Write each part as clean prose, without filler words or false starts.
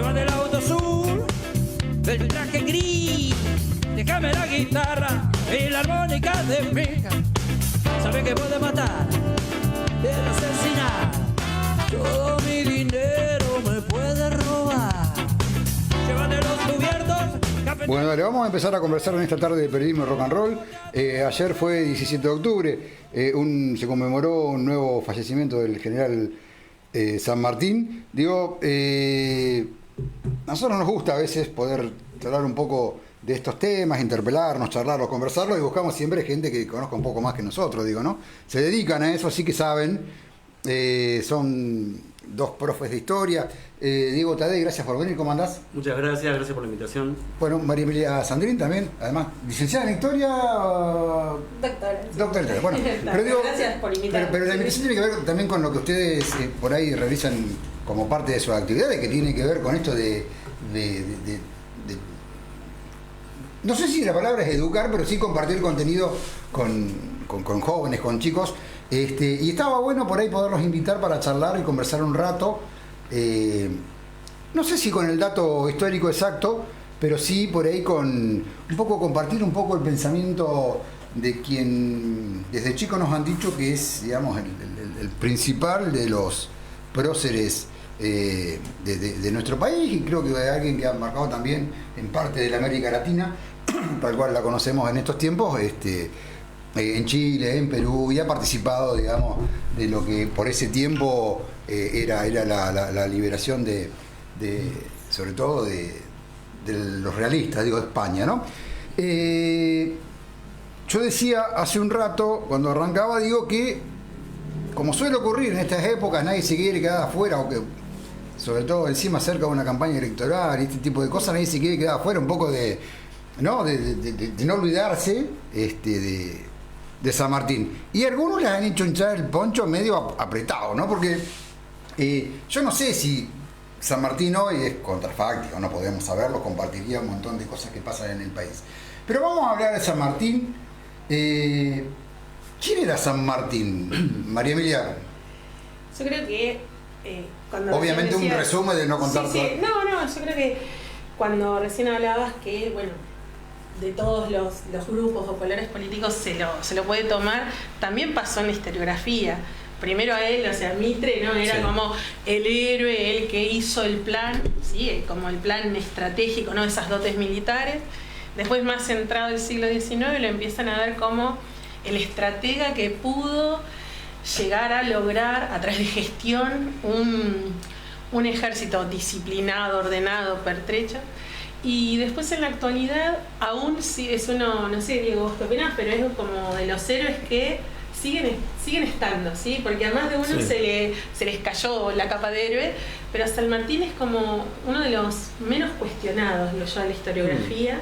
Llévate el auto azul, el traje gris, déjame la guitarra y la armónica de mica. Sabe que puede matar, puede asesinar, todo mi dinero me puede robar. Llévate los cubiertos. Bueno, dale, vamos a empezar a conversar en esta tarde de periodismo rock and roll. Ayer fue 17 de octubre, se conmemoró un nuevo fallecimiento del general San Martín. Digo, a nosotros nos gusta a veces poder hablar un poco de estos temas, interpelarnos, charlarlos, conversarlos, y buscamos siempre gente que conozca un poco más que nosotros, digo, ¿no? Se dedican a eso, así que saben, son dos profes de historia. Diego Tadei, gracias por venir, ¿cómo andás? Muchas gracias, gracias por la invitación. Bueno, María Emilia Sandrín también, además, licenciada en historia. Doctora. Bueno, pero digo, gracias por invitarme. Pero la invitación tiene que ver también con lo que ustedes por ahí realizan como parte de sus actividades, que tiene que ver con esto de no sé si la palabra es educar, pero sí compartir contenido con jóvenes, con chicos. Y estaba bueno por ahí poderlos invitar para charlar y conversar un rato. No sé si con el dato histórico exacto, pero sí por ahí con un poco compartir un poco el pensamiento de quien desde chico nos han dicho que es, digamos, el principal de los próceres de nuestro país, y creo que hay alguien que ha marcado también en parte de la América Latina, tal cual la conocemos en estos tiempos, en Chile, en Perú, y ha participado, digamos, de lo que por ese tiempo era la liberación sobre todo de los realistas, digo, de España, ¿no? Yo decía hace un rato, cuando arrancaba, digo que, como suele ocurrir en estas épocas, nadie se quiere quedar afuera, o que, sobre todo encima cerca de una campaña electoral y este tipo de cosas, nadie se quiere quedar afuera, un poco de no olvidarse de San Martín. Y algunos les han hecho hinchar el poncho medio apretado, ¿no? Porque yo no sé si San Martín hoy es contrafáctico, no podemos saberlo, compartiría un montón de cosas que pasan en el país. Pero vamos a hablar de San Martín. ¿Quién era San Martín, María Emilia? Yo creo que cuando obviamente un resumen de no contar todo. No, yo creo que cuando recién hablabas que, bueno, de todos los grupos o colores políticos se lo puede tomar, también pasó en la historiografía. Primero a él, o sea, Mitre, ¿no? Era como el héroe, el que hizo el plan, ¿sí? Como el plan estratégico, ¿no? Esas dotes militares. Después, más centrado el siglo XIX, lo empiezan a ver como el estratega que pudo llegar a lograr, a través de gestión, un ejército disciplinado, ordenado, pertrecho. Y después en la actualidad, aún sí es uno, no sé, Diego, vos qué opinás, pero es como de los héroes que siguen estando, ¿sí? Porque a más de uno se les cayó la capa de héroe, pero San Martín es como uno de los menos cuestionados, lo yo, de la historiografía.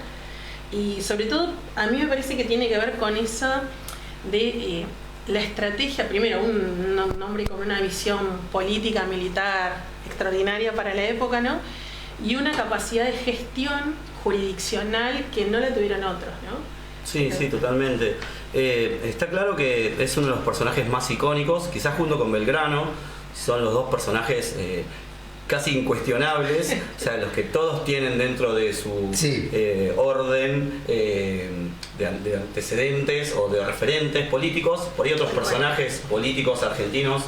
Y sobre todo, a mí me parece que tiene que ver con eso de la estrategia, primero, un hombre con una visión política, militar extraordinaria para la época, ¿no? Y una capacidad de gestión jurisdiccional que no la tuvieron otros, ¿no? Sí, totalmente. Está claro que es uno de los personajes más icónicos, quizás junto con Belgrano, son los dos personajes casi incuestionables, o sea, los que todos tienen dentro de su orden de antecedentes o de referentes políticos. Por ahí otros personajes políticos argentinos,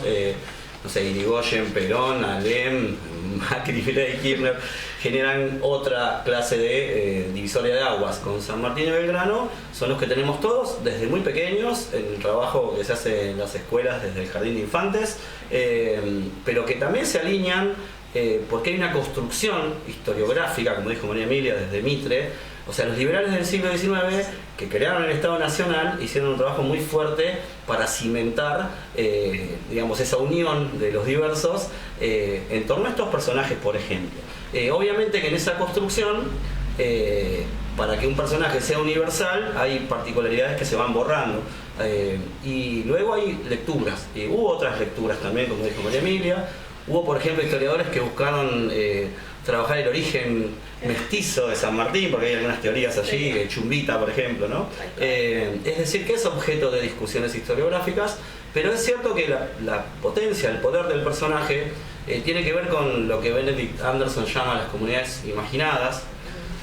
no sé, Irigoyen, Perón, Alem, Macri, Kirchner, generan otra clase de divisoria de aguas. Con San Martín y Belgrano son los que tenemos todos desde muy pequeños, en el trabajo que se hace en las escuelas desde el jardín de infantes, pero que también se alinean porque hay una construcción historiográfica, como dijo María Emilia, desde Mitre. O sea, los liberales del siglo XIX, que crearon el Estado Nacional, hicieron un trabajo muy fuerte para cimentar, digamos, esa unión de los diversos en torno a estos personajes, por ejemplo. Obviamente que en esa construcción, para que un personaje sea universal, hay particularidades que se van borrando. Y luego hay lecturas. Hubo otras lecturas también, como dijo María Emilia. Hubo, por ejemplo, historiadores que buscaron trabajar el origen mestizo de San Martín, porque hay algunas teorías allí, Chumbita, por ejemplo, ¿no? Es decir, que es objeto de discusiones historiográficas, pero es cierto que la potencia, el poder del personaje tiene que ver con lo que Benedict Anderson llama las comunidades imaginadas.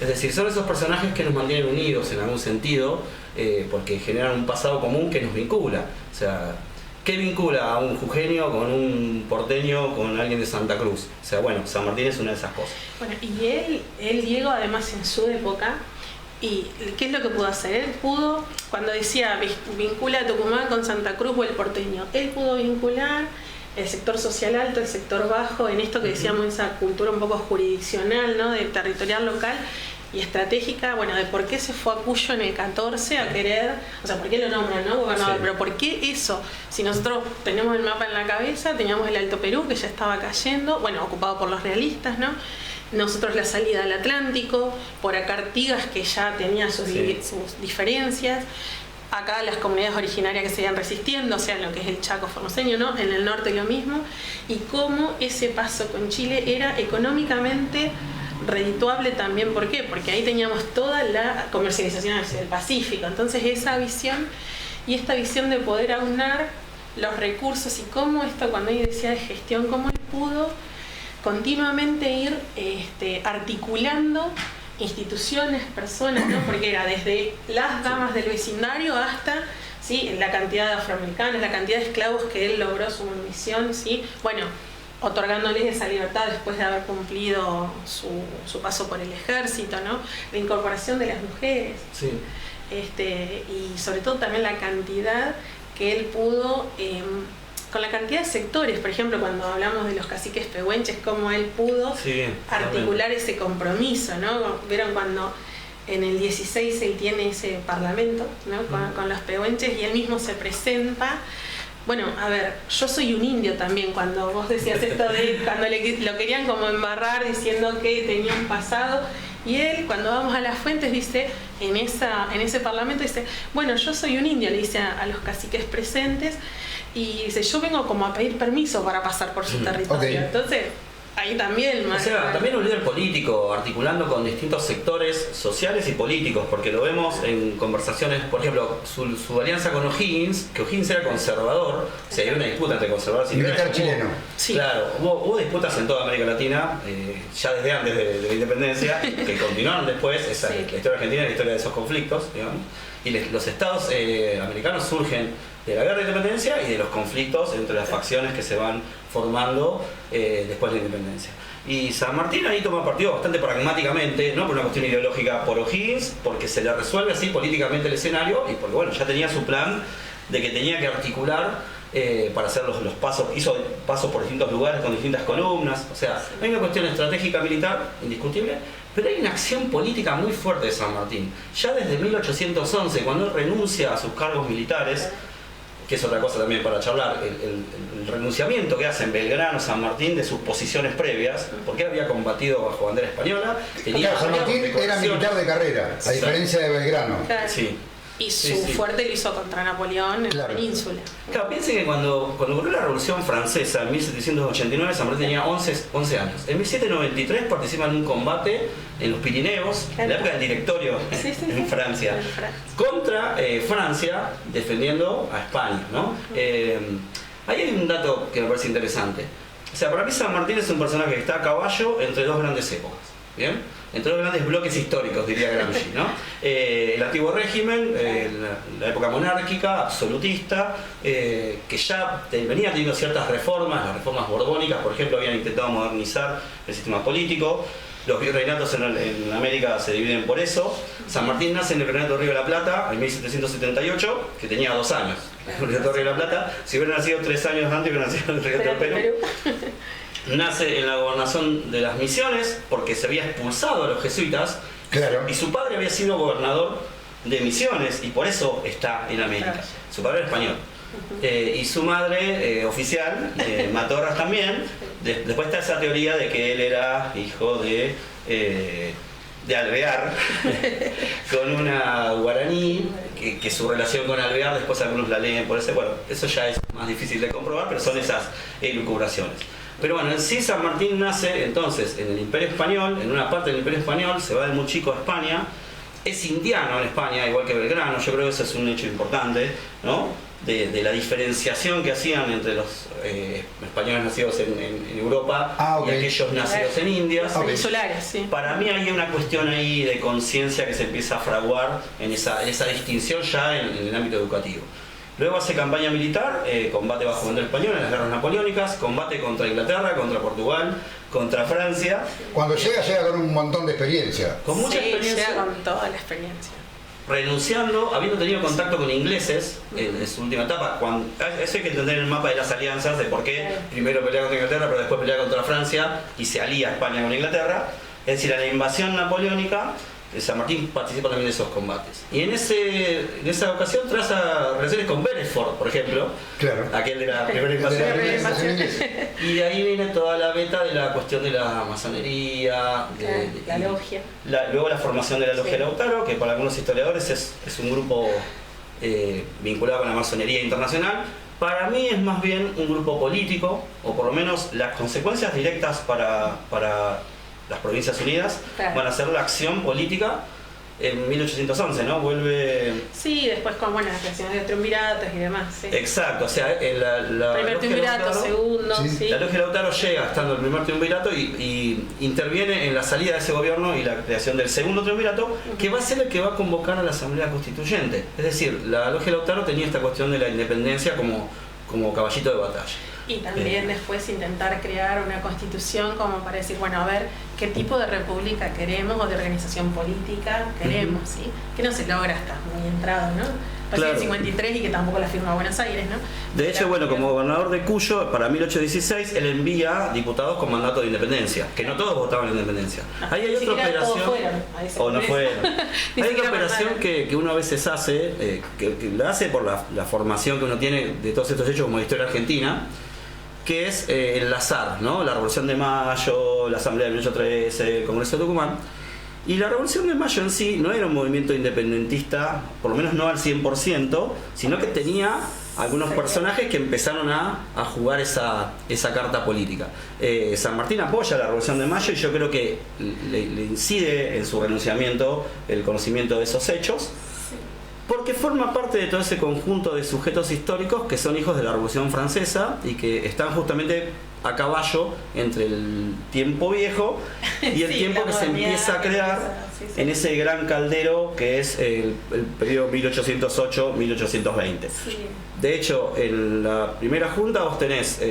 Es decir, son esos personajes que nos mantienen unidos en algún sentido, porque generan un pasado común que nos vincula. O sea, ¿qué vincula a un jujeño con un porteño, con alguien de Santa Cruz? O sea, bueno, San Martín es una de esas cosas. Bueno, y él Diego, además en su época, ¿y qué es lo que pudo hacer? Él pudo, cuando decía vincula a Tucumán con Santa Cruz o el porteño, él pudo vincular el sector social alto, el sector bajo, en esto que decíamos, esa cultura un poco jurisdiccional, ¿no? De territorial local y estratégica, bueno, de por qué se fue a Cuyo en el 14 a querer, o sea, por qué lo nombran, ¿no? Gobernador, sí. Pero por qué eso, si nosotros tenemos el mapa en la cabeza, teníamos el Alto Perú que ya estaba cayendo, bueno, ocupado por los realistas, ¿no? Nosotros la salida al Atlántico, por acá Artigas que ya tenía sus diferencias, acá las comunidades originarias que seguían resistiendo, o sea, en lo que es el Chaco formoseño, ¿no? En el norte lo mismo, y cómo ese paso con Chile era económicamente redituable también. ¿Por qué? Porque ahí teníamos toda la comercialización hacia el Pacífico. Entonces esa visión y esta visión de poder aunar los recursos y cómo esto, cuando ella decía de gestión, cómo él pudo continuamente ir articulando instituciones, personas, ¿no? Porque era desde las damas del vecindario hasta, ¿sí?, la cantidad de afroamericanos, la cantidad de esclavos que él logró su misión, ¿sí? Bueno, otorgándoles esa libertad después de haber cumplido su paso por el ejército, ¿no? La incorporación de las mujeres, sí. Y sobre todo también la cantidad que él pudo, con la cantidad de sectores, por ejemplo, cuando hablamos de los caciques pehuenches, cómo él pudo articular ese compromiso, ¿no? Vieron cuando en el 16 él tiene ese parlamento, ¿no? Con los pehuenches, y él mismo se presenta. Bueno, a ver, yo soy un indio también, cuando vos decías esto de cuando lo querían como embarrar diciendo que tenía un pasado, y él, cuando vamos a las fuentes, dice, en ese parlamento, dice, bueno, yo soy un indio, le dice a los caciques presentes, y dice, yo vengo como a pedir permiso para pasar por su territorio. Okay. Entonces, ahí también... O sea, también un líder político, articulando con distintos sectores sociales y políticos, porque lo vemos en conversaciones, por ejemplo, su alianza con O'Higgins, que O'Higgins era conservador, o sea, hay una disputa entre conservadores y militar chileno. Sí. Claro, hubo disputas en toda América Latina, ya desde antes de la independencia, que continuaron después, la historia argentina es la historia de esos conflictos, digamos, y los estados americanos surgen de la guerra de independencia y de los conflictos entre las facciones que se van formando después de la independencia. Y San Martín ahí toma partido bastante pragmáticamente, no por una cuestión ideológica por O'Higgins, porque se le resuelve así políticamente el escenario y porque bueno, ya tenía su plan de que tenía que articular para hacer los pasos, hizo pasos por distintos lugares con distintas columnas, o sea, hay una cuestión estratégica militar indiscutible, pero hay una acción política muy fuerte de San Martín. Ya desde 1811, cuando él renuncia a sus cargos militares, que es otra cosa también para charlar, el renunciamiento que hace en Belgrano San Martín de sus posiciones previas, porque él había combatido bajo bandera española. San Martín era militar de carrera, a diferencia de Belgrano. Claro. Sí. Y su fuerte lo hizo contra Napoleón en la península. Claro, piensen que cuando ocurrió la Revolución Francesa en 1789, San Martín tenía 11 años. En 1793 participa en un combate en los Pirineos, en la época del Directorio en Francia, contra Francia, defendiendo a España, ¿no? Ahí hay un dato que me parece interesante. O sea, para mí San Martín es un personaje que está a caballo entre dos grandes épocas, ¿bien? Entre dos grandes bloques históricos, diría Gramsci, ¿no? El antiguo régimen, la época monárquica, absolutista, que ya venía teniendo ciertas reformas, las reformas borbónicas, por ejemplo, habían intentado modernizar el sistema político. Los virreinatos en América se dividen por eso. San Martín nace en el Virreinato de Río de la Plata en 1778, que tenía 2 años. El Virreinato de Río de la Plata, si hubiera nacido 3 años antes, hubiera nacido en el Virreinato del Perú. Nace en la gobernación de las Misiones porque se había expulsado a los jesuitas, y su padre había sido gobernador de Misiones y por eso está en América. Su padre era español. Y su madre, oficial, Matorras también. Después está esa teoría de que él era hijo de Alvear con una guaraní, que su relación con Alvear después algunos la leen por ese. Bueno, eso ya es más difícil de comprobar, pero son esas elucubraciones. Pero bueno, en sí San Martín nace entonces en el Imperio Español, en una parte del Imperio Español, se va de muy chico a España, es indiano en España, igual que Belgrano, yo creo que eso es un hecho importante, ¿no? de la diferenciación que hacían entre los españoles nacidos en Europa y aquellos nacidos en Indias. Los peninsulares, sí. Para mí hay una cuestión ahí de conciencia que se empieza a fraguar en esa distinción ya en el ámbito educativo. Luego hace campaña militar, combate bajo bandera española en las guerras napoleónicas, combate contra Inglaterra, contra Portugal, contra Francia. Cuando llega con un montón de experiencia. Con mucha experiencia. Llega con toda la experiencia. Renunciando, habiendo tenido contacto con ingleses en su última etapa, eso hay que entender el mapa de las alianzas, de por qué primero pelea contra Inglaterra, pero después pelea contra Francia y se alía España con Inglaterra. Es decir, a la invasión napoleónica, San Martín participa también de esos combates. Y en esa ocasión traza relaciones con Beresford, por ejemplo, aquel de la primera invasión. Y de ahí viene toda la beta de la cuestión de la masonería, la logia. Luego la formación de la logia Lautaro, que para algunos historiadores es un grupo vinculado con la masonería internacional. Para mí es más bien un grupo político, o por lo menos las consecuencias directas para las Provincias Unidas van a ser la acción política en 1811, ¿no? Vuelve... Sí, después con las creaciones de triunviratos y demás. Sí. Exacto, o sea, primer triunvirato, segundo, sí. La logia Lautaro llega estando el primer triunvirato y interviene en la salida de ese gobierno y la creación del segundo triunvirato, que va a ser el que va a convocar a la Asamblea Constituyente. Es decir, la logia Lautaro tenía esta cuestión de la independencia como caballito de batalla. Y también después intentar crear una constitución como para decir, bueno, a ver, qué tipo de república queremos o de organización política queremos, ¿sí? Que no se logra hasta muy entrado, ¿no? Claro. El 53 y que tampoco la firma Buenos Aires, ¿no? De hecho, como gobernador de Cuyo, para 1816, él envía diputados con mandato de independencia, que no todos votaban en independencia. No, ahí hay otra operación. O no fueron. Hay otra operación que uno a veces hace, que la hace por la formación que uno tiene de todos estos hechos como la historia argentina, que es enlazar, ¿no? La Revolución de Mayo, la Asamblea de 1813, el Congreso de Tucumán. Y la Revolución de Mayo en sí no era un movimiento independentista, por lo menos no al 100%, sino que tenía algunos personajes que empezaron a jugar esa carta política. San Martín apoya la Revolución de Mayo y yo creo que le incide en su renunciamiento el conocimiento de esos hechos, porque forma parte de todo ese conjunto de sujetos históricos que son hijos de la Revolución Francesa y que están justamente a caballo entre el tiempo viejo y el tiempo que se empieza a crear en ese gran caldero que es el periodo 1808-1820. De hecho, en la primera junta vos tenés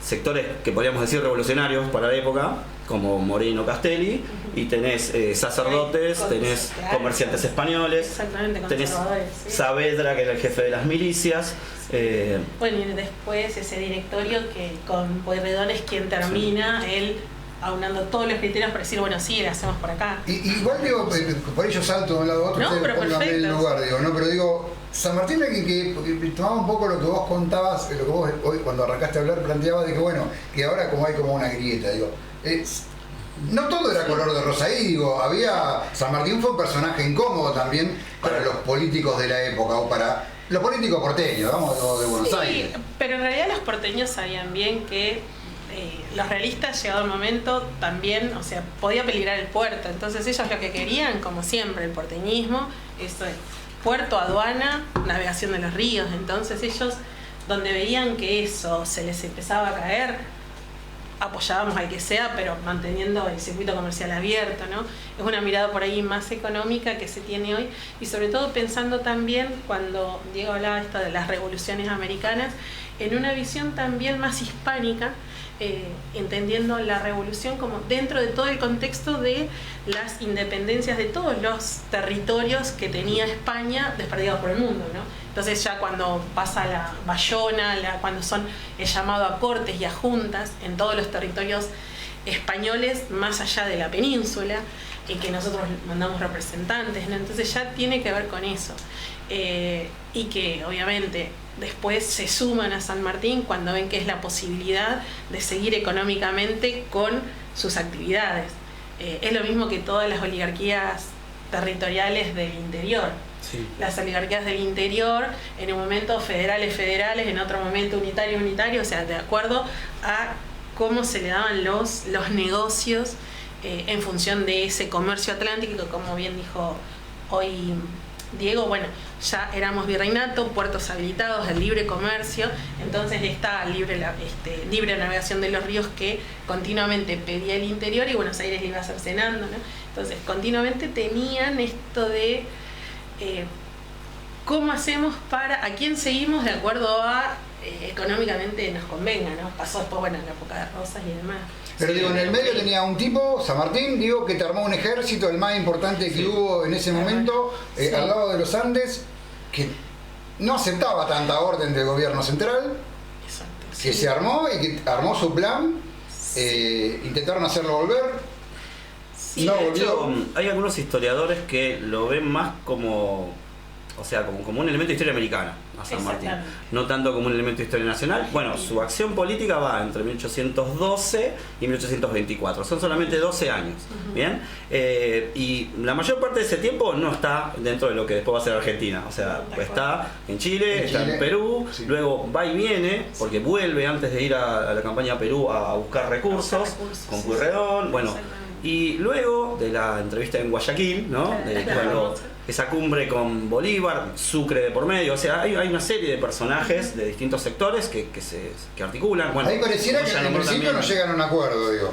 sectores que podríamos decir revolucionarios para la época, como Moreno, Castelli, y tenés sacerdotes, tenés comerciantes españoles, tenés Saavedra, que era el jefe de las milicias. Bueno, y después ese directorio que con Pueyrredón es quien termina, él aunando todos los criterios para decir, bueno, sí, le hacemos por acá. Igual digo, por ello salto de un lado a otro, no, pero póngame el lugar, digo, ¿no? Pero digo, San Martín, que tomaba un poco lo que vos contabas, lo que vos hoy cuando arrancaste a hablar planteabas de que bueno, que ahora como hay como una grieta, digo, no todo era color de rosa ahí, digo, San Martín fue un personaje incómodo también para los políticos de la época, o para los políticos porteños, vamos, de Buenos Aires. Pero en realidad los porteños sabían bien que los realistas, llegado el momento, también, o sea, podía peligrar el puerto. Entonces ellos lo que querían, como siempre, el porteñismo, esto es puerto, aduana, navegación de los ríos. Entonces ellos, donde veían que eso se les empezaba a caer, apoyábamos al que sea, pero manteniendo el circuito comercial abierto, ¿no? Es una mirada por ahí más económica que se tiene hoy, y sobre todo pensando también, cuando Diego hablaba esto de las revoluciones americanas, en una visión también más hispánica, entendiendo la revolución como dentro de todo el contexto de las independencias de todos los territorios que tenía España desperdigados por el mundo, ¿no? Entonces ya cuando pasa la Bayona, cuando son el llamado a cortes y a juntas en todos los territorios españoles más allá de la península, que nosotros mandamos representantes, ¿no? Entonces ya tiene que ver con eso, y que obviamente después se suman a San Martín cuando ven que es la posibilidad de seguir económicamente con sus actividades. Es lo mismo que todas las oligarquías territoriales del interior. Sí. Las oligarquías del interior, en un momento federales, en otro momento unitario, o sea, de acuerdo a cómo se le daban los negocios en función de ese comercio atlántico, que como bien dijo hoy Diego, bueno, ya éramos virreinato, puertos habilitados, el libre comercio, entonces esta libre navegación de los ríos que continuamente pedía el interior y Buenos Aires le iba cercenando, ¿no? Entonces continuamente tenían esto de cómo hacemos a quién seguimos de acuerdo a económicamente nos convenga, ¿no? Pasó después, bueno, en la época de Rosas y demás. Pero digo, en el medio tenía un tipo, San Martín, digo, que te armó un ejército, el más importante que hubo en ese momento, al lado de los Andes, que no aceptaba tanta orden del gobierno central, que se armó y que armó su plan, intentaron hacerlo volver, no de volvió. hecho, hay algunos historiadores que lo ven más como un elemento de historia americana a San Martín, no tanto como un elemento de historia nacional. Bueno, su acción política va entre 1812 y 1824, son solamente 12 años, ¿bien? Y la mayor parte de ese tiempo no está dentro de lo que después va a ser Argentina, o sea, está en Chile, está en Perú, luego va y viene, porque vuelve antes de ir a la campaña a Perú a buscar recursos, con Pueyrredón, bueno, y luego de la entrevista en Guayaquil, ¿no? Esa cumbre con Bolívar, Sucre de por medio, o sea, hay una serie de personajes de distintos sectores que articulan. Bueno, ahí pareciera que en principio no llegan a un acuerdo, digo.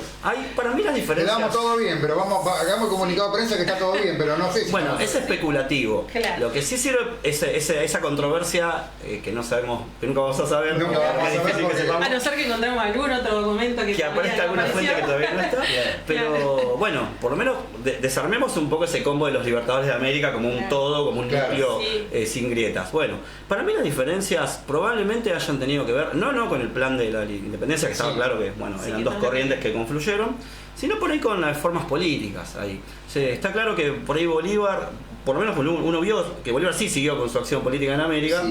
Para mí las diferencias... Le damos todo bien, pero hagamos comunicado de prensa que está todo bien, pero no sé si... Bueno, es especulativo. Claro. Lo que sí sirve es esa controversia que no sabemos, que nunca vamos a saber. Nunca vamos a saber porque... A no ser que encontremos algún otro documento que aparezca alguna fuente que todavía no está. Pero bueno, por lo menos desarmemos un poco ese combo de los libertadores de América como un todo, como un núcleo sin grietas. Bueno, para mí las diferencias probablemente hayan tenido que ver, no con el plan de la independencia, que estaba claro que eran dos corrientes que confluyeron, sino por ahí con las formas políticas. Ahí. Está claro que por ahí Bolívar, por lo menos uno vio que Bolívar sí siguió con su acción política en América,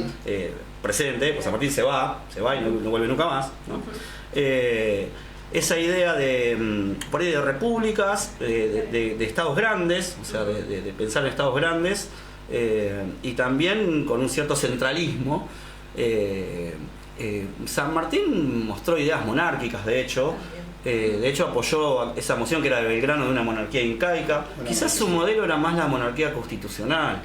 presente, pues San Martín se va y no vuelve nunca más, ¿no? Esa idea por ahí de repúblicas, de estados grandes, o sea, de pensar en estados grandes, y también con un cierto centralismo. San Martín mostró ideas monárquicas, de hecho apoyó esa moción que era de Belgrano de una monarquía incaica. Quizás su modelo era más la monarquía constitucional.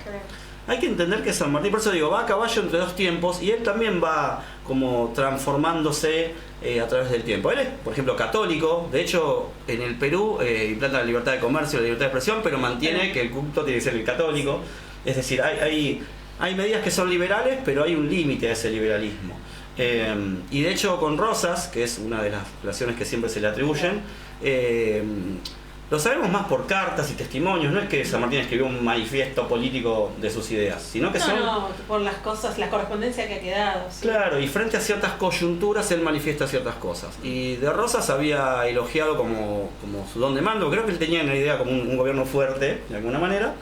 Hay que entender que San Martín, por eso digo, va a caballo entre dos tiempos y él también va como transformándose a través del tiempo. Él es, por ejemplo, católico, de hecho en el Perú implanta la libertad de comercio, la libertad de expresión, pero mantiene que el culto tiene que ser el católico. Es decir, hay medidas que son liberales, pero hay un límite a ese liberalismo. Y de hecho con Rosas, que es una de las relaciones que siempre se le atribuyen, lo sabemos más por cartas y testimonios, no es que San Martín escribió un manifiesto político de sus ideas, sino que por las cosas, la correspondencia que ha quedado. Sí. Claro, y frente a ciertas coyunturas él manifiesta ciertas cosas. Y de Rosas había elogiado como su don de mando, creo que él tenía una idea como un gobierno fuerte, de alguna manera,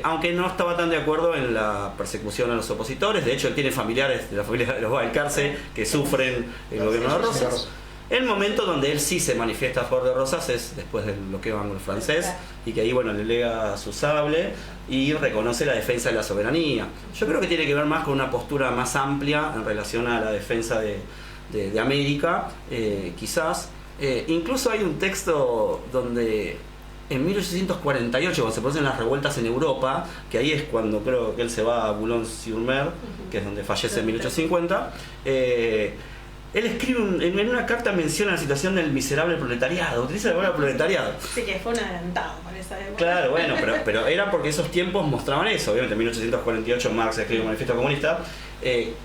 aunque no estaba tan de acuerdo en la persecución a los opositores. De hecho él tiene familiares de la familia de los Valcarce que sufren el gobierno de Rosas. El momento donde él sí se manifiesta a favor de Rosas es después del bloqueo anglo-francés, y que ahí le lega su sable y reconoce la defensa de la soberanía. Yo creo que tiene que ver más con una postura más amplia en relación a la defensa de América, quizás. Incluso hay un texto donde en 1848, cuando se producen las revueltas en Europa, que ahí es cuando creo que él se va a Boulogne-sur-Mer, que es donde fallece en 1850, él escribe en una carta, menciona la situación del miserable proletariado, utiliza la palabra proletariado. Sí, que fue un adelantado para esa época. Claro, bueno, pero era porque esos tiempos mostraban eso. Obviamente en 1848 Marx escribe un manifiesto comunista.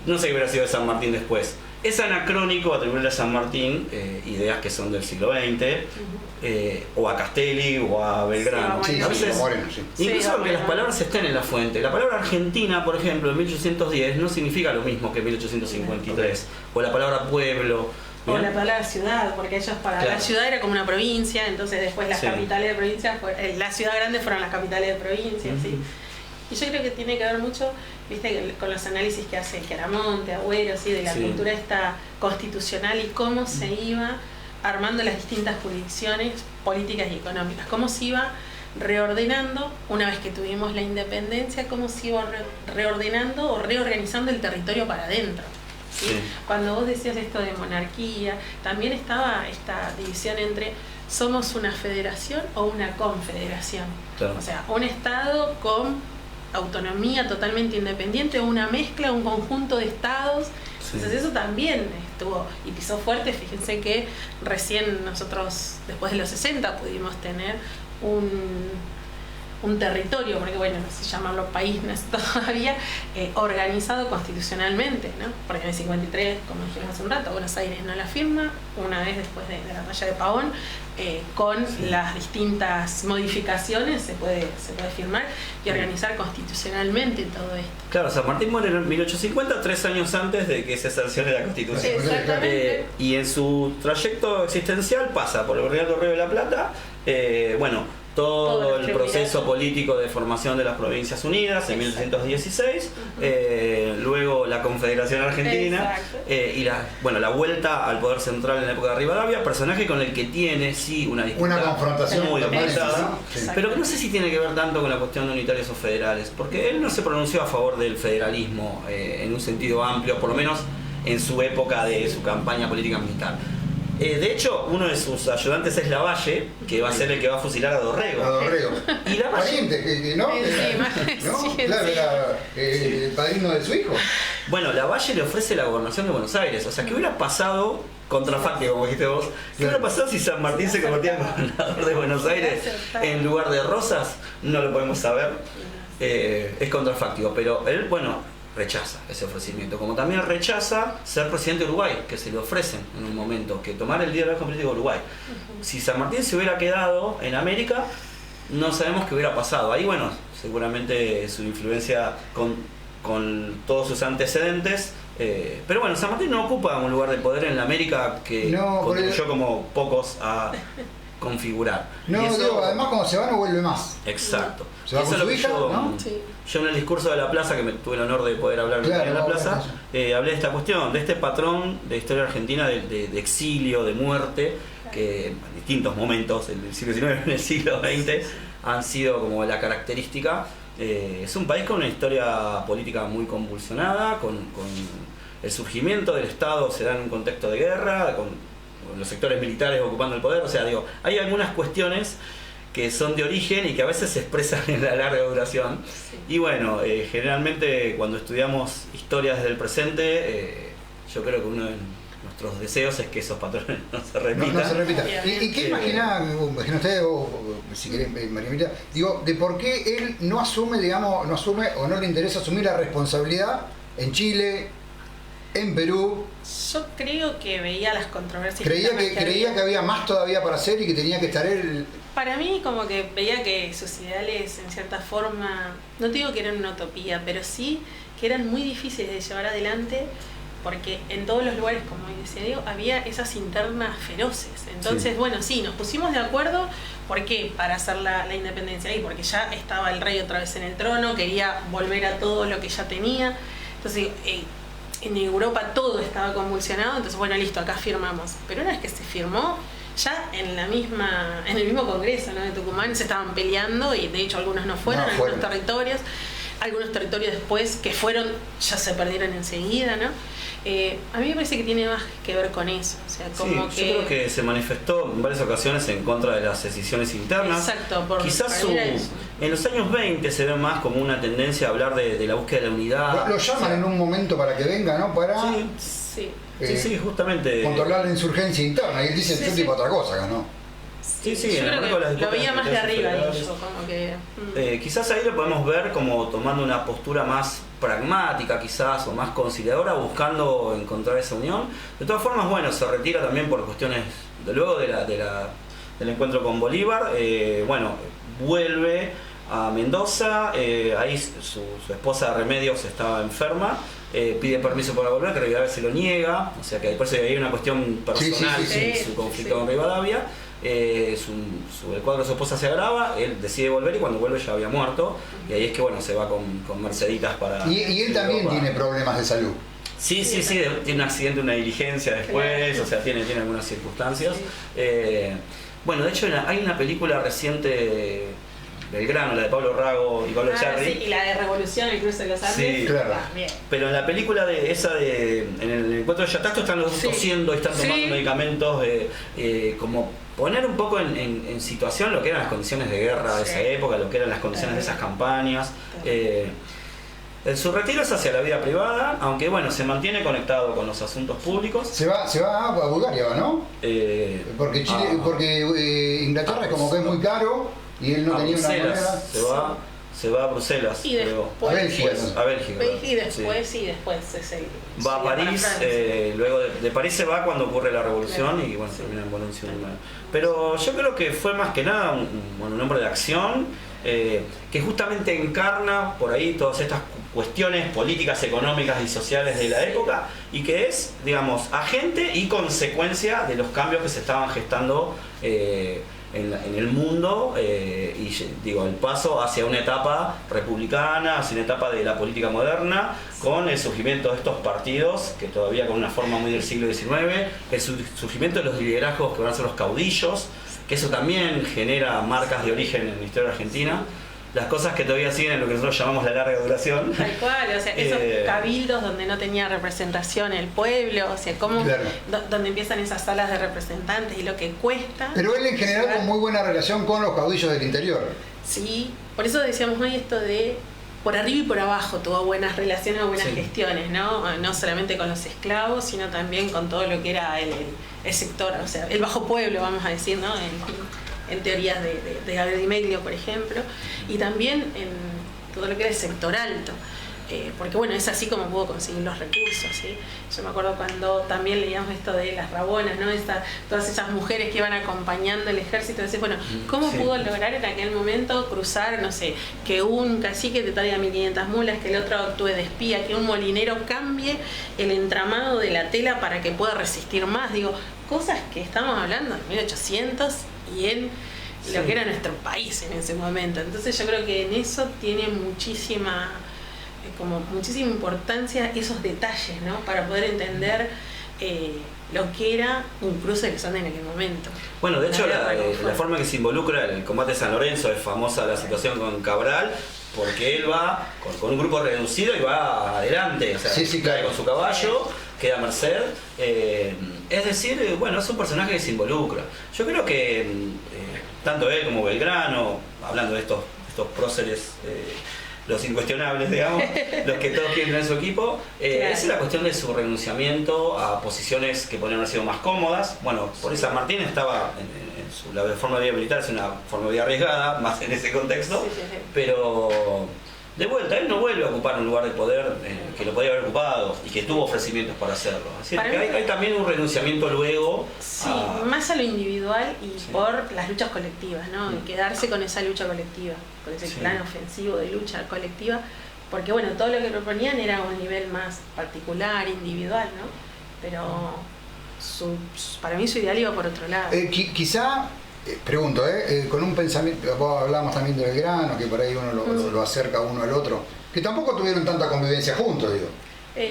No sé qué hubiera sido de San Martín después. Es anacrónico atribuirle a San Martín ideas que son del siglo XX, o a Castelli o a Belgrano. Sí, a veces, incluso aunque las palabras estén en la fuente. La palabra Argentina, por ejemplo, en 1810 no significa lo mismo que en 1853. O la palabra pueblo. O la palabra ciudad, porque ellos la ciudad era como una provincia, entonces después las capitales de provincia, la ciudad grande fueron las capitales de provincia, ¿sí? Y yo creo que tiene que ver mucho, viste, con los análisis que hace Queramonte, Agüero, ¿sí? De la cultura esta constitucional y cómo se iba armando las distintas jurisdicciones políticas y económicas, cómo se iba reordenando una vez que tuvimos la independencia, cómo se iba reordenando o reorganizando el territorio para adentro. ¿Sí? Cuando vos decías esto de monarquía, también estaba esta división entre somos una federación o una confederación. Claro. O sea, un estado con autonomía totalmente independiente, una mezcla, un conjunto de estados. Sí. Entonces eso también estuvo y pisó fuerte. Fíjense que recién nosotros, después de los 60, pudimos tener un territorio, porque bueno, no sé llamarlo país, no es todavía, organizado constitucionalmente, ¿no? Porque en el 53, como dijimos hace un rato, Buenos Aires no la firma, una vez después de la batalla de Pavón, con las distintas modificaciones se puede firmar y organizar constitucionalmente todo esto. Claro, San Martín muere en 1850, 3 años antes de que se sancione la Constitución. Exactamente. Y en su trayecto existencial pasa por el Virreinato Río de la Plata, todo el proceso político de formación de las Provincias Unidas en 1816, luego la Confederación Argentina y la vuelta al poder central en la época de Rivadavia, personaje con el que tiene una disputa, una confrontación muy aumentada, ¿no? Sí. pero que no sé si tiene que ver tanto con la cuestión de unitarios o federales, porque él no se pronunció a favor del federalismo en un sentido amplio, por lo menos en su época de su campaña política militar. De hecho, uno de sus ayudantes es Lavalle, que va a ser el que va a fusilar a Dorrego. A Dorrego. Y Lavalle, pariente, ¿no? ¿No? Sí, Claro, era el padrino de su hijo. bueno, Lavalle le ofrece la gobernación de Buenos Aires. O sea, ¿qué hubiera pasado, contrafáctico como dijiste vos, qué hubiera pasado si San Martín se convertía en gobernador de Buenos Aires en lugar de Rosas? No lo podemos saber. Es contrafáctico, pero él, rechaza ese ofrecimiento, como también rechaza ser presidente de Uruguay, que se le ofrecen en un momento, que tomar el liderazgo político de Uruguay. Si San Martín se hubiera quedado en América, no sabemos qué hubiera pasado. Ahí, seguramente su influencia con todos sus antecedentes, pero San Martín no ocupa un lugar de poder en la América que contribuyó como pocos a configurar. No, y eso, además cuando se va no vuelve más. Exacto. Se va Eso con es lo su que hija, yo, ¿no? Sí. Yo en el discurso de la plaza, que me tuve el honor de poder hablar en la plaza, hablé de esta cuestión, de este patrón de historia argentina de exilio, de muerte, que en distintos momentos, en el siglo XIX, en el siglo XX, han sido como la característica. Es un país con una historia política muy convulsionada, con el surgimiento del Estado se da en un contexto de guerra, con los sectores militares ocupando el poder, hay algunas cuestiones que son de origen y que a veces se expresan en la larga duración. Y generalmente cuando estudiamos historia desde el presente, yo creo que uno de nuestros deseos es que esos patrones no se repitan. No se repita. ¿Y qué imagina usted, o si querés, María Emilia, de por qué él no asume o no le interesa asumir la responsabilidad en Chile, en Perú? Yo creo que veía las controversias. Creía que había más todavía para hacer y que tenía que estar él. Para mí, como que veía que sus ideales, en cierta forma, no te digo que eran una utopía, pero sí que eran muy difíciles de llevar adelante, porque en todos los lugares, como decía Diego, había esas internas feroces. Entonces, nos pusimos de acuerdo. ¿Por qué? Para hacer la independencia, y porque ya estaba el rey otra vez en el trono, quería volver a todo lo que ya tenía. Entonces, en Europa todo estaba convulsionado, entonces listo, acá firmamos. Pero una vez que se firmó, ya en el mismo Congreso, ¿no?, de Tucumán se estaban peleando, y de hecho algunos no fueron. Algunos territorios después que fueron ya se perdieron enseguida, ¿no? A mí me parece que tiene más que ver con eso, yo creo que se manifestó en varias ocasiones en contra de las decisiones internas. Exacto, quizás en los años 20 se ve más como una tendencia a hablar de la búsqueda de la unidad. Lo llaman en un momento para que venga, ¿no? Para sí, justamente controlar la insurgencia interna, y él dice tipo otra cosa acá, ¿no? Sí, yo en el marco de las lo veía más de arriba, como que quizás ahí lo podemos ver como tomando una postura más pragmática quizás, o más conciliadora, buscando encontrar esa unión. De todas formas, se retira también por cuestiones, luego del encuentro con Bolívar, vuelve a Mendoza, ahí su esposa Remedios estaba enferma, pide permiso para volver, que Rivadavia se lo niega, o sea que por eso hay una cuestión personal en su conflicto con Rivadavia. El cuadro de su esposa se agrava, él decide volver, y cuando vuelve ya había muerto, y ahí es que se va con Merceditas para... Y él también tiene problemas de salud. Sí, tiene un accidente, una diligencia después, o sea, tiene algunas circunstancias. De hecho hay una película reciente, Belgrano, la de Pablo Rago y Pablo Echarri. Y la de Revolución, el cruce de los Andes. Sí, claro. Pero en la película en el encuentro de Yatasto están los dos tosiendo y están tomando medicamentos, como poner un poco en situación lo que eran las condiciones de guerra de esa época, lo que eran las condiciones de esas campañas. Su retiro es hacia la vida privada, aunque bueno, se mantiene conectado con los asuntos públicos. Se va a Bulgaria, ¿no? Porque Inglaterra es como que es muy caro y él no tenía una moneda. Se va a Bruselas. Y después, a Bélgica. A Bélgica. Y después es el... Va a París, luego de París se va cuando ocurre la revolución y bueno, termina en Valencia. Pero yo creo que fue más que nada un hombre de acción que justamente encarna por ahí todas estas cuestiones políticas, económicas y sociales de la época y que es, digamos, agente y consecuencia de los cambios que se estaban gestando en el mundo y digo, el paso hacia una etapa republicana, hacia una etapa de la política moderna, con el surgimiento de estos partidos, que todavía con una forma muy del siglo XIX, el surgimiento de los liderazgos que van a ser los caudillos, que eso también genera marcas de origen en la historia argentina. Las cosas que todavía siguen en lo que nosotros llamamos la larga duración. Tal cual, o sea, esos cabildos donde no tenía representación el pueblo, o sea, cómo, claro, donde empiezan esas salas de representantes y lo que cuesta. Pero él en general con muy buena relación con los caudillos del interior. Sí, por eso decíamos hoy esto de por arriba y por abajo tuvo buenas relaciones o buenas gestiones, ¿no? No solamente con los esclavos, sino también con todo lo que era el sector, o sea, el bajo pueblo, vamos a decir, ¿no? En teorías de Gabriel Di Meglio, por ejemplo, y también en todo lo que era el sector alto, porque bueno, es así como pudo conseguir los recursos, ¿sí? Yo me acuerdo cuando también leíamos esto de las rabonas, ¿no? Todas esas mujeres que iban acompañando el ejército, entonces, bueno, ¿cómo pudo lograr en aquel momento cruzar, no sé, que un cacique te traiga 1500 mulas, que el otro actúe de espía, que un molinero cambie el entramado de la tela para que pueda resistir más? Digo, cosas que estamos hablando en 1800 y en lo que era nuestro país en ese momento. Entonces yo creo que en eso tiene muchísima importancia esos detalles, ¿no? Para poder entender lo que era un cruce de los Andes en aquel momento. Bueno, de hecho la forma que se involucra el combate de San Lorenzo es famosa la situación con Cabral, porque él va con un grupo reducido y va adelante, o sea, claro, con su caballo, queda a merced. Es decir, bueno, es un personaje que se involucra. Yo creo que tanto él como Belgrano, hablando de estos próceres, los incuestionables, digamos, los que todos quieren tener su equipo, es la cuestión de su renunciamiento a posiciones que podrían haber sido más cómodas. Bueno, por eso San Martín estaba la forma de vida militar, es una forma de vida arriesgada, más en ese contexto, pero de vuelta, él no vuelve a ocupar un lugar de poder que lo podía haber ocupado y que tuvo ofrecimientos para hacerlo. Así que hay también un renunciamiento luego. Sí, más a lo individual y por las luchas colectivas, ¿no? Y quedarse con esa lucha colectiva, con ese plan ofensivo de lucha colectiva, porque bueno, todo lo que proponían era a un nivel más particular, individual, ¿no? Pero para mí su ideal iba por otro lado. Quizá, pregunto, con un pensamiento, vos hablábamos también de Belgrano, que por ahí uno lo acerca uno al otro, que tampoco tuvieron tanta convivencia juntos, digo.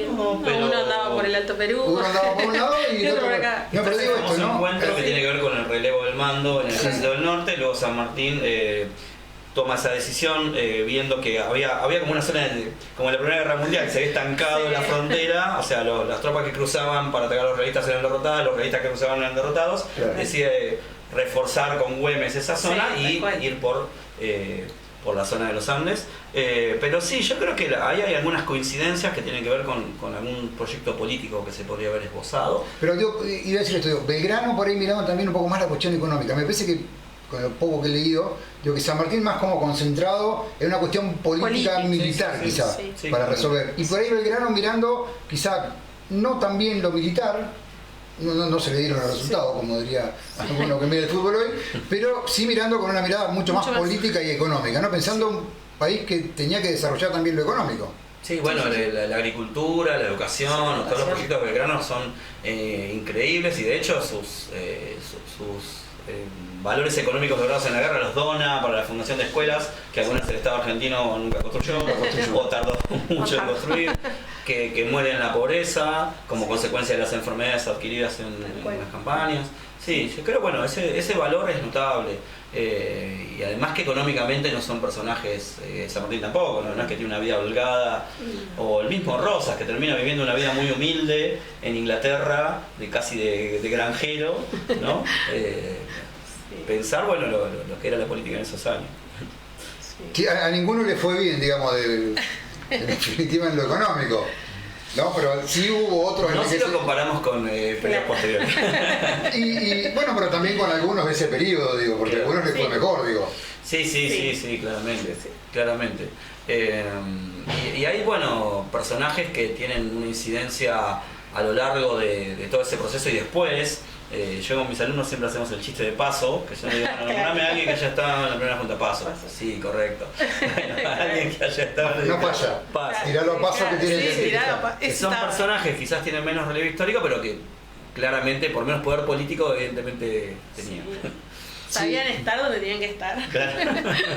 Uno andaba por el Alto Perú. Uno andaba por un lado y el otro por acá. No, pero digo esto, ¿no? Un encuentro que tiene que ver con el relevo del mando en el Ejército del Norte, luego San Martín toma esa decisión viendo que había como una zona, como en la Primera Guerra Mundial, que se había estancado en la frontera, o sea, las tropas que cruzaban para atacar a los realistas eran derrotadas, los realistas que cruzaban eran derrotados, decide reforzar con Güemes esa zona y ir por la zona de los Andes. Pero sí, yo creo que hay algunas coincidencias que tienen que ver con algún proyecto político que se podría haber esbozado. Pero yo iba a decir esto, Belgrano por ahí miraba también un poco más la cuestión económica. Me parece que, con lo poco que he leído, digo que San Martín más como concentrado en una cuestión política militar, quizá, para resolver. Y por ahí Belgrano mirando, quizá no tan bien lo militar, no se le dieron los resultados, como diría alguno que mira el fútbol hoy, pero sí mirando con una mirada mucho más política y económica, ¿no? Pensando en un país que tenía que desarrollar también lo económico. Sí, bueno, la agricultura, la educación, todos los proyectos de Belgrano son increíbles y de hecho sus valores económicos logrados en la guerra los dona para la fundación de escuelas que algunas el Estado argentino nunca construyó o tardó mucho en construir, que mueren en la pobreza como consecuencia de las enfermedades adquiridas en las campañas. Sí, yo creo, bueno, ese valor es notable. Y además que económicamente no son personajes, San Martín tampoco, ¿no? No es que tiene una vida holgada, o el mismo Rosas, que termina viviendo una vida muy humilde en Inglaterra, casi de granjero, ¿no? Pensar, bueno, lo que era la política en esos años. Sí, a ninguno le fue bien, digamos, en definitiva en lo económico. No, pero sí hubo otros No si lo comparamos con periodos posteriores. Y bueno, pero también con algunos de ese periodo, digo, porque a algunos les fue mejor, digo. Sí, claramente. Y hay, bueno, personajes que tienen una incidencia a lo largo de todo ese proceso y después. Yo con mis alumnos siempre hacemos el chiste de paso, que yo le digo, nombrame a alguien que haya estado en la primera junta. Paso. Sí, correcto. Bueno, alguien que haya estado en no falla. Tirá los pasos que tienen que son personajes quizás tienen menos relevo histórico, pero que claramente, por menos poder político, evidentemente tenían. Sabían estar donde tenían que estar.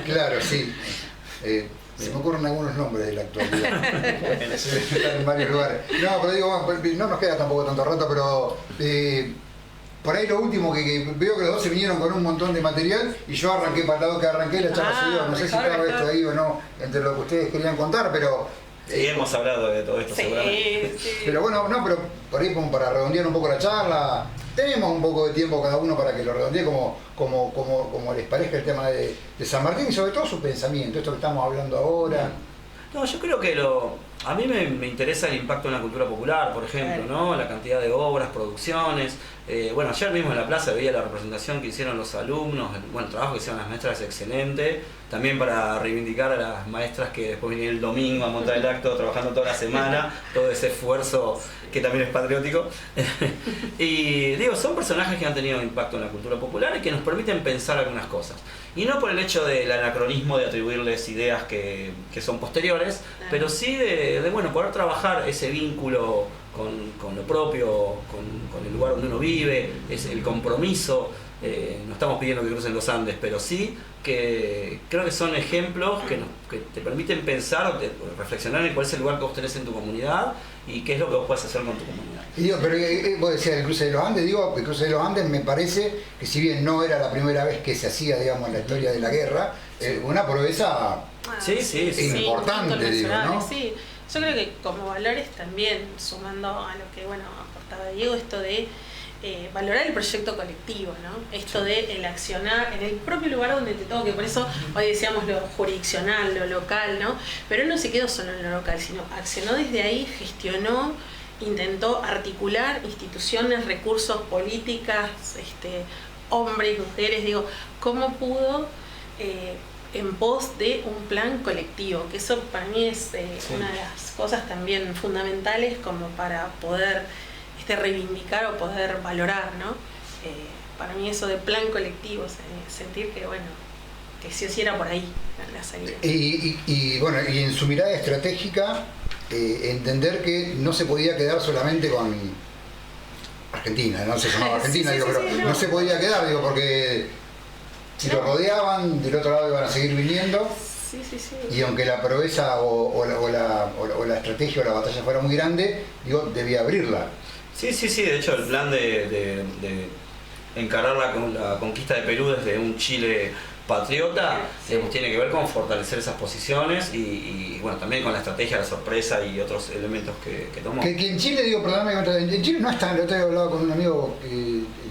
Claro, sí. Se me ocurren algunos nombres de la actualidad. Están en varios lugares. No, pero digo, no nos queda tampoco tanto rato, pero por ahí lo último que veo que los dos se vinieron con un montón de material y yo arranqué para el lado que arranqué la charla se dio. No sé si estaba esto ahí o no entre lo que ustedes querían contar, pero sí, hemos hablado de todo esto seguramente. Sí. Pero bueno, no, pero por ahí como para redondear un poco la charla, tenemos un poco de tiempo cada uno para que lo redondee como les parezca el tema de San Martín y sobre todo su pensamiento, esto que estamos hablando ahora. No, yo creo que a mí me interesa el impacto en la cultura popular, por ejemplo, ¿no? La cantidad de obras, producciones. Bueno, ayer mismo en la plaza veía la representación que hicieron los alumnos, el trabajo que hicieron las maestras es excelente. También para reivindicar a las maestras que después vinieron el domingo a montar el acto, trabajando toda la semana, todo ese esfuerzo que también es patriótico. Y digo, son personajes que han tenido impacto en la cultura popular y que nos permiten pensar algunas cosas. Y no por el hecho del anacronismo de atribuirles ideas que son posteriores, pero sí de bueno, poder trabajar ese vínculo con lo propio, con el lugar donde uno vive, es el compromiso. No estamos pidiendo que crucen los Andes, pero sí que creo que son ejemplos que te permiten pensar o reflexionar en cuál es el lugar que vos tenés en tu comunidad y qué es lo que vos podés hacer con tu comunidad. Y digo, pero vos decías el cruce de los Andes, el cruce de los Andes me parece que si bien no era la primera vez que se hacía, digamos, en la historia de la guerra, una proeza importante, digo, ¿no? Sí, yo creo que como valores también, sumando a lo que aportaba Diego, esto de valorar el proyecto colectivo, ¿no? Esto de el accionar en el propio lugar donde te toque, por eso hoy decíamos lo jurisdiccional, lo local, ¿no? Pero él no se quedó solo en lo local, sino accionó desde ahí, gestionó, intentó articular instituciones, recursos, políticas, hombres, mujeres, cómo pudo en pos de un plan colectivo, que eso para mí es una de las cosas también fundamentales como para poder reivindicar o poder valorar, ¿no? Para mí eso de plan colectivo, sentir que que sí o sí era por ahí la salida. Y bueno, y en su mirada estratégica, entender que no se podía quedar solamente con Argentina, no se llamaba Argentina, no se podía quedar, porque si lo rodeaban, del otro lado iban a seguir viniendo. Sí. Y aunque la proeza o la estrategia o la batalla fuera muy grande, debía abrirla. Sí, de hecho el plan de encarar la conquista de Perú desde un Chile patriota tiene que ver con fortalecer esas posiciones y bueno, también con la estrategia, la sorpresa y otros elementos que tomó. Que en Chile, perdóname, en Chile no es tan, he hablado con un amigo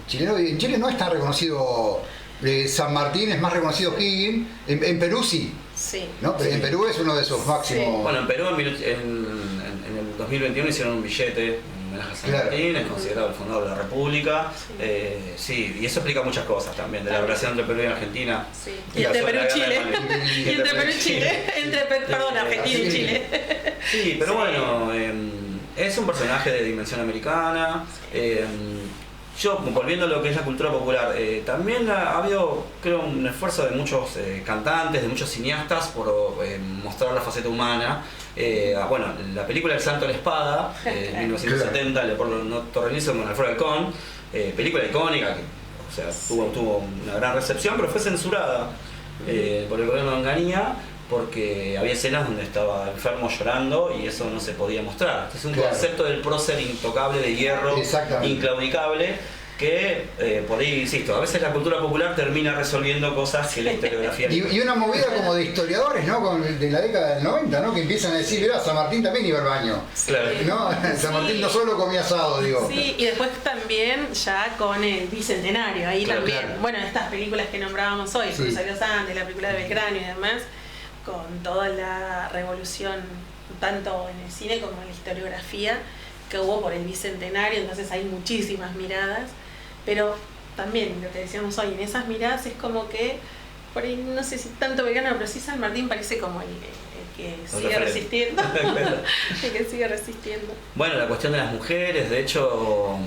chileno, en Chile no es tan reconocido San Martín, es más reconocido Higgins, en Perú sí. ¿No? En Perú es uno de sus máximos. Bueno, en Perú en el 2021 hicieron un billete homenaje a San Martín, es considerado el fundador de la República. Y eso explica muchas cosas también, de la relación entre Perú y Argentina. Y entre Perú y Chile. Y entre Perú y Chile. Perdón, Argentina y Chile. Sí, pero bueno, es un personaje de dimensión americana. Yo, volviendo a lo que es la cultura popular, también ha habido, creo, un esfuerzo de muchos cantantes, de muchos cineastas por mostrar la faceta humana. Bueno, la película El Santo de la Espada, de 1970, Leopoldo Torrelizo con Alfredo Alcón, película icónica, que tuvo una gran recepción, pero fue censurada por el gobierno de Onganía, porque había escenas donde estaba enfermo llorando y eso no se podía mostrar. Es un concepto del prócer intocable de hierro, inclaudicable, que por ahí, insisto, a veces la cultura popular termina resolviendo cosas que la historiografía... y una movida como de historiadores, ¿no? De la década del 90, ¿no? Que empiezan a decir, mirá, San Martín también iba al baño. Claro. ¿No? San Martín no solo comía asado, Sí, y después también ya con el bicentenario, ahí también. Bueno, estas películas que nombrábamos hoy, Cruce de los Andes, la película de Belgrano y demás, con toda la revolución, tanto en el cine como en la historiografía, que hubo por el bicentenario, entonces hay muchísimas miradas, pero también lo que decíamos hoy, en esas miradas es como que, por ahí no sé si tanto Belgrano, pero sí San Martín parece como el que sigue resistiendo. El que sigue resistiendo. Bueno, la cuestión de las mujeres, de hecho,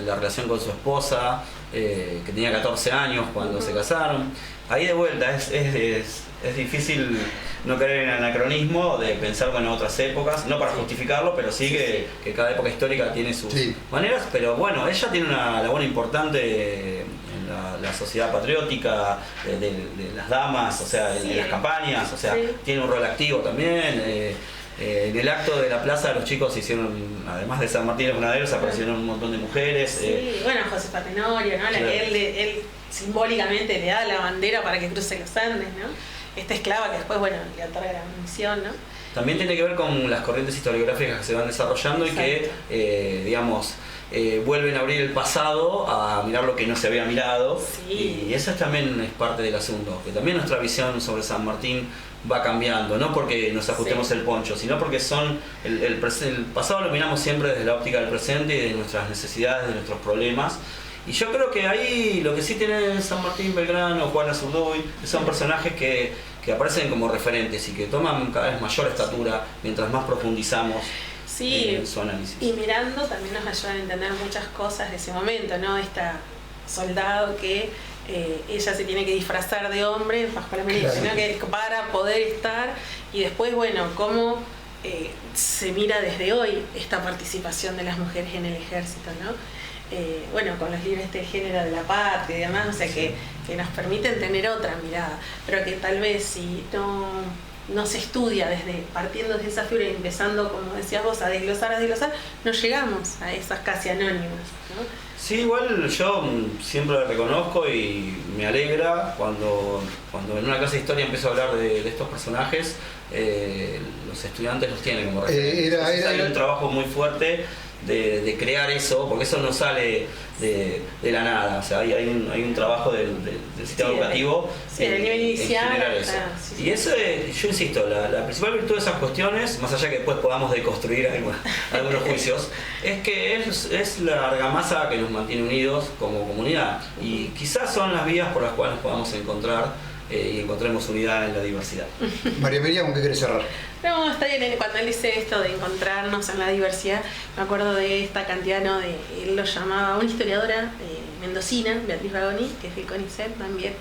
la relación con su esposa, que tenía 14 años cuando se casaron. Ahí de vuelta es difícil no caer en el anacronismo de pensar en otras épocas, no para justificarlo, pero sí que cada época histórica tiene sus maneras. Pero bueno, ella tiene una labor importante en la sociedad patriótica, de las damas, o sea, en las campañas, o sea, tiene un rol activo también. En el acto de la plaza los chicos hicieron, además de San Martín de Junaderos, aparecieron un montón de mujeres. Bueno, Josefa Tenorio, ¿no? La que él simbólicamente le da la bandera para que cruce los Andes, ¿no? Esta esclava que después, bueno, le otorga la misión, ¿no? También tiene que ver con las corrientes historiográficas que se van desarrollando y que, digamos, vuelven a abrir el pasado a mirar lo que no se había mirado. Y eso también es parte del asunto, que también nuestra visión sobre San Martín va cambiando, no porque nos ajustemos el poncho, sino porque son el pasado lo miramos siempre desde la óptica del presente y de nuestras necesidades, de nuestros problemas. Y yo creo que ahí lo que sí tiene San Martín, Belgrano, Juana Zurduy, son personajes que aparecen como referentes y que toman cada vez mayor estatura mientras más profundizamos en su análisis. Y mirando también nos ayudan a entender muchas cosas de ese momento, ¿no? Esta soldado que ella se tiene que disfrazar de hombre bajo la milicia, ¿no? Que para poder estar, y después, bueno, cómo se mira desde hoy esta participación de las mujeres en el ejército, ¿no? Bueno, con los libros de género de la patria y demás, o sea que nos permiten tener otra mirada, pero que tal vez si no se estudia partiendo de esa figura y empezando, como decías vos, a desglosar, no llegamos a esas casi anónimas, ¿no? Sí, igual yo siempre reconozco y me alegra cuando en una clase de historia empiezo a hablar de estos personajes, los estudiantes los tienen como referentes. Hay un trabajo muy fuerte de crear eso, porque eso no sale de la nada, o sea, hay un trabajo del sistema educativo el nivel inicial, generar eso. Y eso yo insisto, la principal virtud de esas cuestiones, más allá que después podamos deconstruir algunos juicios, es que es la argamasa que nos mantiene unidos como comunidad, y quizás son las vías por las cuales nos podamos encontrar y encontremos unidad en la diversidad. María María, ¿con qué querés cerrar? No, está bien, cuando él dice esto de encontrarnos en la diversidad, me acuerdo de esta cantidad, ¿no? Él lo llamaba, una historiadora mendocina, Beatriz Bagoni, que es del CONICET también.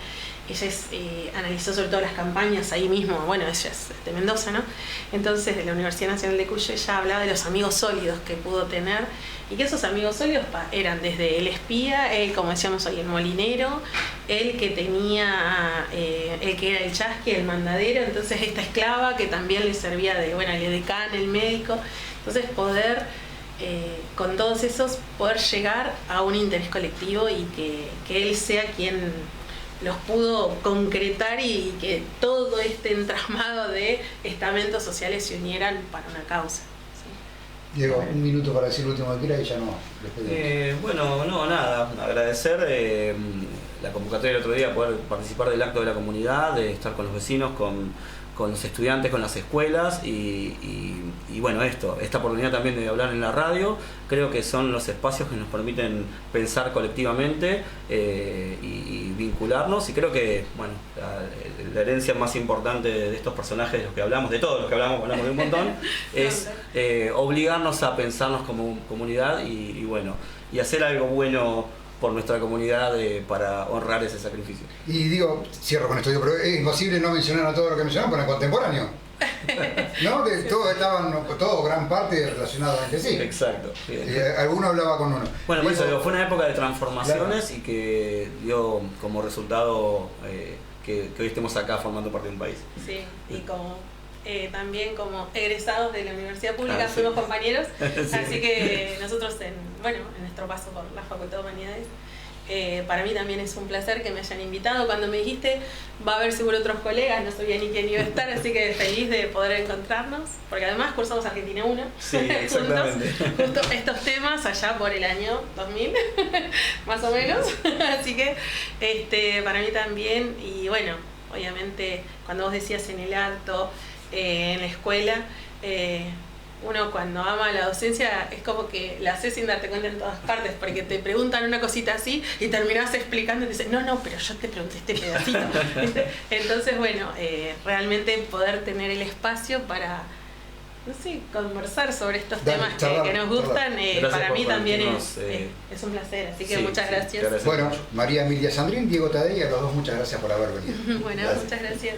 Ella analizó sobre todo las campañas ahí mismo, bueno, ella es de Mendoza, ¿no? Entonces, de la Universidad Nacional de Cuyo, ella hablaba de los amigos sólidos que pudo tener, y que esos amigos sólidos eran desde el espía, él, como decíamos hoy, el molinero, el que tenía, el que era el chasqui, el mandadero, entonces esta esclava que también le servía de, bueno, el edecán, el médico, entonces poder, con todos esos, poder llegar a un interés colectivo y que él sea quien los pudo concretar y que todo este entramado de estamentos sociales se unieran para una causa. ¿Sí? Diego, un minuto para decir lo último que quiera y ya no. Bueno, no, nada, agradecer la convocatoria del otro día, poder participar del acto de la comunidad, de estar con los vecinos, con los estudiantes, con las escuelas y bueno, esta oportunidad también de hablar en la radio, creo que son los espacios que nos permiten pensar colectivamente y vincularnos, y creo que, bueno, la herencia más importante de estos personajes de los que hablamos, de todos los que hablamos de un montón, es obligarnos a pensarnos como comunidad y bueno, y hacer algo bueno por nuestra comunidad para honrar ese sacrificio. Y digo, cierro con esto, pero es imposible no mencionar a todo lo que mencionamos, pero en contemporáneo. ¿No? Todos estaban, gran parte relacionados entre sí. Exacto. Alguno hablaba con uno. Bueno, por eso fue una época de transformaciones y que dio como resultado que hoy estemos acá formando parte de un país. Sí, y también como egresados de la universidad pública fuimos compañeros, así que nosotros en nuestro paso por la Facultad de Humanidades, para mí también es un placer que me hayan invitado. Cuando me dijiste va a haber seguro otros colegas, no sabía ni quién iba a estar, así que feliz de poder encontrarnos, porque además cursamos Argentina 1 exactamente. justo estos temas allá por el año 2000 más o menos, así que para mí también, y bueno, obviamente, cuando vos decías en el acto, en la escuela, uno cuando ama la docencia es como que la haces sin darte cuenta en todas partes, porque te preguntan una cosita así y terminás explicando y te dicen, no, pero yo te pregunté este pedacito. Entonces, bueno, realmente poder tener el espacio para, no sé, conversar sobre estos temas que nos gustan, para mí también es un placer. Así que muchas gracias. Bueno, María Emilia Sandrín, Diego Tadei, a los dos muchas gracias por haber venido. Bueno, gracias. muchas gracias.